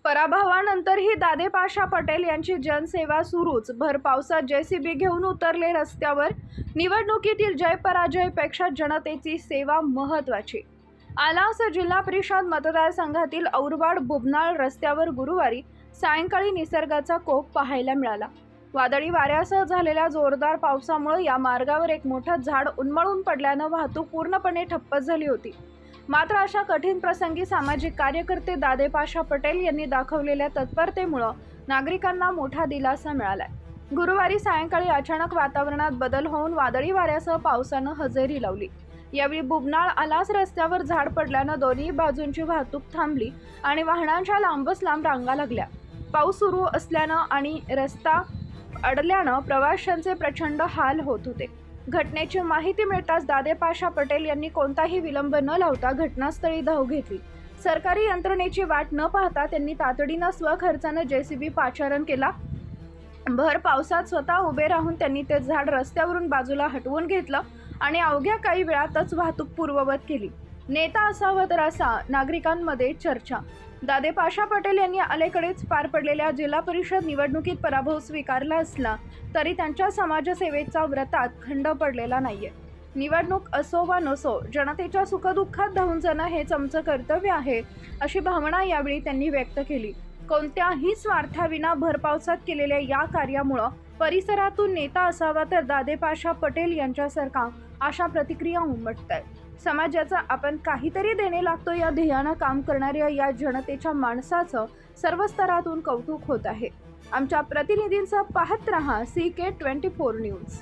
पराभवानंतरही दादे पाशा पटेल यांची जनसेवा सुरूच. भर पावसात जेसीबी घेऊन उतरले रस्त्यावर. निवडणुकीतील जय पराजयपेक्षा जनतेची सेवा महत्त्वाची. आलास जिल्हा परिषद मतदारसंघातील औरवाड बुबनाळ रस्त्यावर गुरुवारी सायंकाळी निसर्गाचा कोप पाहायला मिळाला. वादळी वाऱ्यासह झालेल्या जोरदार पावसामुळे या मार्गावर एक मोठं झाड उन्मळून पडल्यानं वाहतूक पूर्णपणे ठप्प झाली होती. मात्र अशा कठीण प्रसंगी सामाजिक कार्यकर्ते दादे पाशा पटेल यांनी दाखवलेल्या तत्परतेमुळे नागरिकांना मोठा दिलासा मिळालाय. गुरुवारी सायंकाळी अचानक वातावरणात बदल होऊन वादळी वाऱ्यासह पावसानं हजेरी लावली. यावेळी बुबनाळ आलास रस्त्यावर झाड पडल्यानं दोन्ही बाजूंची वाहतूक थांबली आणि वाहनांच्या लांबच लांब रांगा लागल्या. पाऊस सुरू असल्यानं आणि रस्ता अडल्यानं प्रवाशांचे प्रचंड हाल होत होते. घटनेची माहिती मिळताच दादे पाशा पटेल यांनी कोणताही विलंब न लावता घटनास्थळी धाव घेतली. सरकारी यंत्रणेची वाट न पाहता त्यांनी तातडीनं स्वखर्चानं जेसीबी पाचारण केला. भर पावसात स्वतः उभे राहून त्यांनी ते झाड रस्त्यावरून बाजूला हटवून घेतलं आणि अवघ्या काही वेळातच वाहतूक पूर्ववत केली. नेता असावा तर असा, नागरिकांमध्ये चर्चा. दादे पाशा पटेल यांनी अलीकडेच पार पडलेल्या जिल्हा परिषद निवडणुकीत पराभव स्वीकारला असला तरी त्यांच्या समाजसेवेचा व्रतात खंड पडलेला नाहीये. निवडणूक असो वा नसो, जनतेच्या सुखदुःखात धावून जाणं हेच आमचं कर्तव्य आहे, अशी भावना यावेळी त्यांनी व्यक्त केली. कोणत्याही स्वार्थाविना भर पावसात केलेल्या या कार्यामुळं परिसरातून नेता असावा तर दादे पाशा पटेल यांच्यासारखा अशा प्रतिक्रिया उमटतायत. समाजाचा आपण काहीतरी देणे लागतो या ध्येयानं काम करणाऱ्या या जनतेच्या माणसाचं सर्व स्तरातून कौतुक होत आहे. आमच्या प्रतिनिधींचं पाहत रहा CK24 न्यूज.